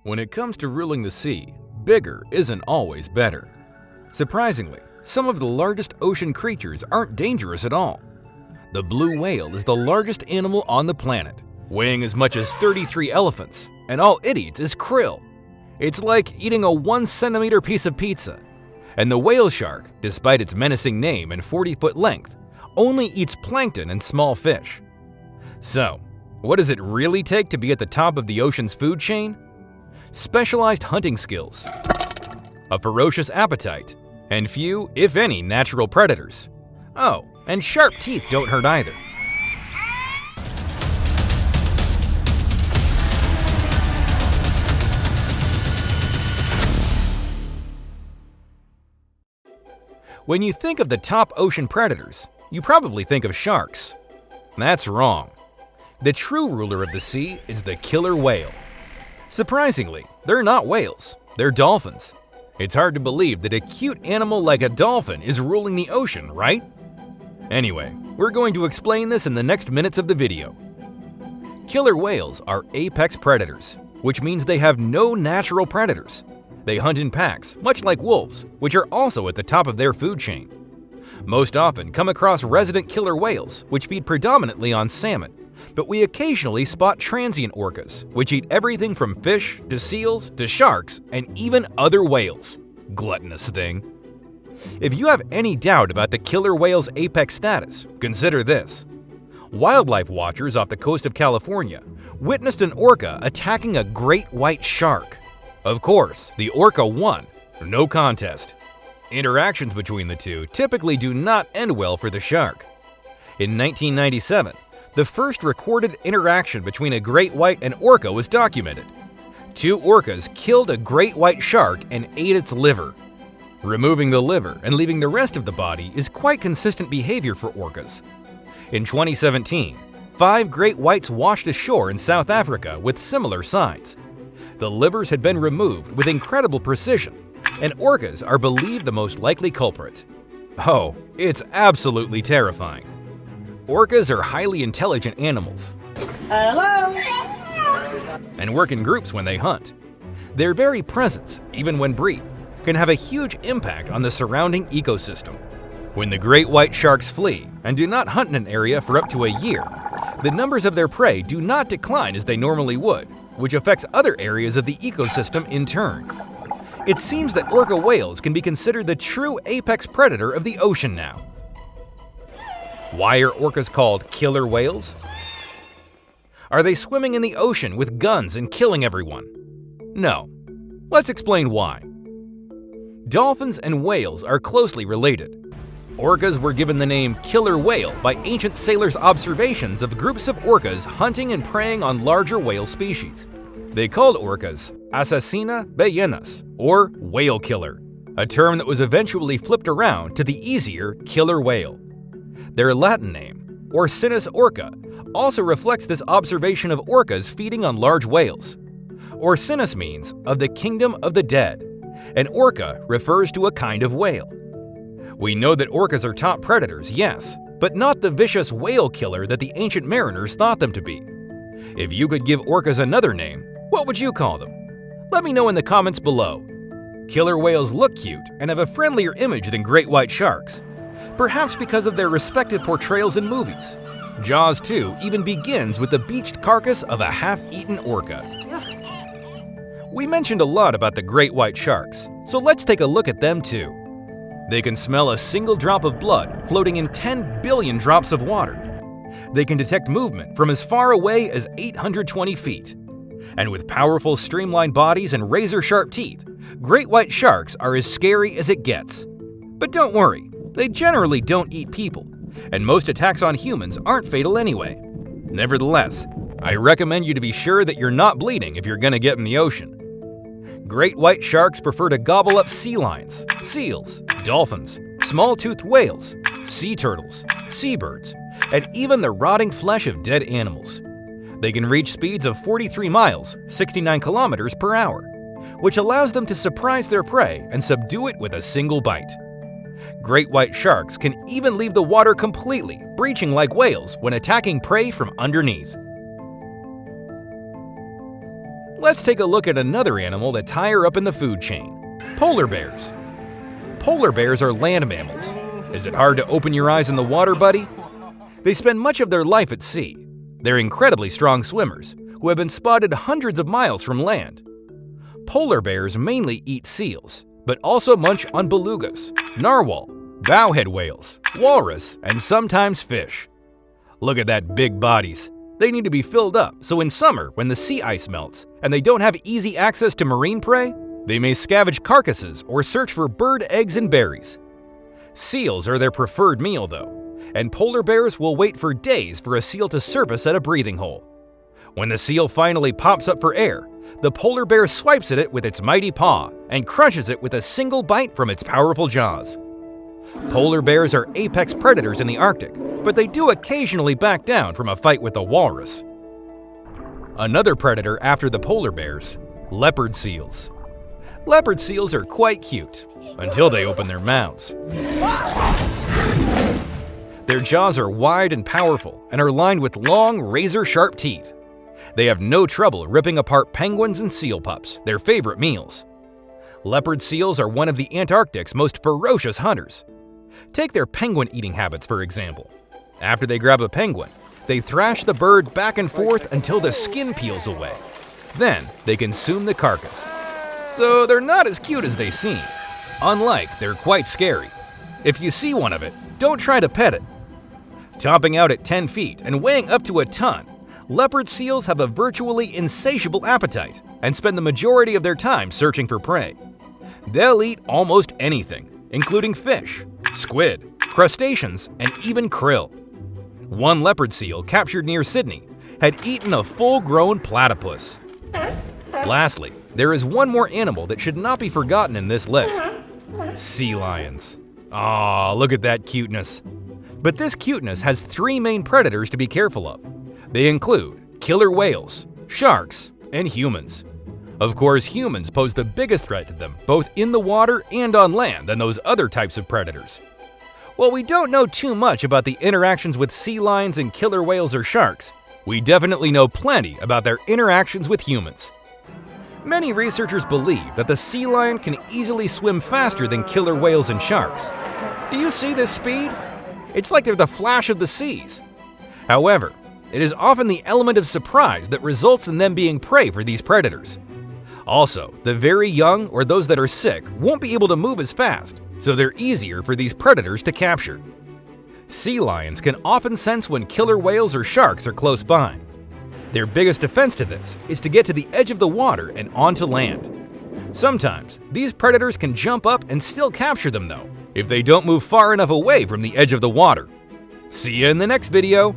When it comes to ruling the sea, bigger isn't always better. Surprisingly, some of the largest ocean creatures aren't dangerous at all. The blue whale is the largest animal on the planet, weighing as much as 33 elephants, and all it eats is krill. It's like eating a 1-centimeter piece of pizza. And the whale shark, despite its menacing name and 40-foot length, only eats plankton and small fish. So, what does it really take to be at the top of the ocean's food chain? Specialized hunting skills, a ferocious appetite, and few, if any, natural predators. Oh, and sharp teeth don't hurt either. When you think of the top ocean predators, you probably think of sharks. That's wrong. The true ruler of the sea is the killer whale. Surprisingly, they're not whales, they're dolphins. It's hard to believe that a cute animal like a dolphin is ruling the ocean, right? Anyway, we're going to explain this in the next minutes of the video. Killer whales are apex predators, which means they have no natural predators. They hunt in packs, much like wolves, which are also at the top of their food chain. Most often come across resident killer whales, which feed predominantly on salmon, but we occasionally spot transient orcas, which eat everything from fish to seals to sharks and even other whales. Gluttonous thing. If you have any doubt about the killer whale's apex status, consider this. Wildlife watchers off the coast of California witnessed an orca attacking a great white shark. Of course, the orca won, no contest. Interactions between the two typically do not end well for the shark. In 1997, the first recorded interaction between a great white and orca was documented. Two orcas killed a great white shark and ate its liver. Removing the liver and leaving the rest of the body is quite consistent behavior for orcas. In 2017, 5 great whites washed ashore in South Africa with similar signs. The livers had been removed with incredible precision, and orcas are believed the most likely culprit. Oh, it's absolutely terrifying. Orcas are highly intelligent animals. Hello! And work in groups when they hunt. Their very presence, even when brief, can have a huge impact on the surrounding ecosystem. When the great white sharks flee and do not hunt in an area for up to a year, the numbers of their prey do not decline as they normally would, which affects other areas of the ecosystem in turn. It seems that orca whales can be considered the true apex predator of the ocean now. Why are orcas called killer whales? Are they swimming in the ocean with guns and killing everyone? No. Let's explain why. Dolphins and whales are closely related. Orcas were given the name killer whale by ancient sailors' observations of groups of orcas hunting and preying on larger whale species. They called orcas asesina ballenas, or whale killer, a term that was eventually flipped around to the easier killer whale. Their Latin name, Orcinus orca, also reflects this observation of orcas feeding on large whales. Orcinus means of the kingdom of the dead, and orca refers to a kind of whale. We know that orcas are top predators, yes, but not the vicious whale killer that the ancient mariners thought them to be. If you could give orcas another name, what would you call them? Let me know in the comments below. Killer whales look cute and have a friendlier image than great white sharks, perhaps because of their respective portrayals in movies. Jaws 2 even begins with the beached carcass of a half-eaten orca. We mentioned a lot about the great white sharks, so let's take a look at them too. They can smell a single drop of blood floating in 10 billion drops of water. They can detect movement from as far away as 820 feet. And with powerful streamlined bodies and razor-sharp teeth, great white sharks are as scary as it gets. But don't worry, they generally don't eat people, and most attacks on humans aren't fatal anyway. Nevertheless, I recommend you to be sure that you're not bleeding if you're gonna get in the ocean. Great white sharks prefer to gobble up sea lions, seals, dolphins, small-toothed whales, sea turtles, seabirds, and even the rotting flesh of dead animals. They can reach speeds of 43 miles, 69 kilometers per hour, which allows them to surprise their prey and subdue it with a single bite. Great white sharks can even leave the water completely, breaching like whales when attacking prey from underneath. Let's take a look at another animal that's higher up in the food chain: polar bears. Polar bears are land mammals. Is it hard to open your eyes in the water, buddy? They spend much of their life at sea. They're incredibly strong swimmers who have been spotted hundreds of miles from land. Polar bears mainly eat seals, but also munch on belugas, narwhal, bowhead whales, walrus, and sometimes fish. Look at that big bodies. They need to be filled up, so in summer, when the sea ice melts and they don't have easy access to marine prey, they may scavenge carcasses or search for bird eggs and berries. Seals are their preferred meal, though, and polar bears will wait for days for a seal to surface at a breathing hole. When the seal finally pops up for air, the polar bear swipes at it with its mighty paw and crushes it with a single bite from its powerful jaws. Polar bears are apex predators in the Arctic, but they do occasionally back down from a fight with a walrus. Another predator after the polar bears: leopard seals. Leopard seals are quite cute, until they open their mouths. Their jaws are wide and powerful and are lined with long, razor-sharp teeth. They have no trouble ripping apart penguins and seal pups, their favorite meals. Leopard seals are one of the Antarctic's most ferocious hunters. Take their penguin-eating habits, for example. After they grab a penguin, they thrash the bird back and forth until the skin peels away. Then they consume the carcass. So they're not as cute as they seem. Unlike, they're quite scary. If you see one of it, don't try to pet it. Topping out at 10 feet and weighing up to a ton, leopard seals have a virtually insatiable appetite and spend the majority of their time searching for prey. They'll eat almost anything, including fish, squid, crustaceans, and even krill. One leopard seal captured near Sydney had eaten a full-grown platypus. Lastly, there is one more animal that should not be forgotten in this list: sea lions. Aw, look at that cuteness. But this cuteness has three main predators to be careful of. They include killer whales, sharks, and humans. Of course, humans pose the biggest threat to them, both in the water and on land, than those other types of predators. While we don't know too much about the interactions with sea lions and killer whales or sharks, we definitely know plenty about their interactions with humans. Many researchers believe that the sea lion can easily swim faster than killer whales and sharks. Do you see this speed? It's like they're the flash of the seas. However, it is often the element of surprise that results in them being prey for these predators. Also, the very young or those that are sick won't be able to move as fast, so they're easier for these predators to capture. Sea lions can often sense when killer whales or sharks are close by. Their biggest defense to this is to get to the edge of the water and onto land. Sometimes, these predators can jump up and still capture them though, if they don't move far enough away from the edge of the water. See you in the next video!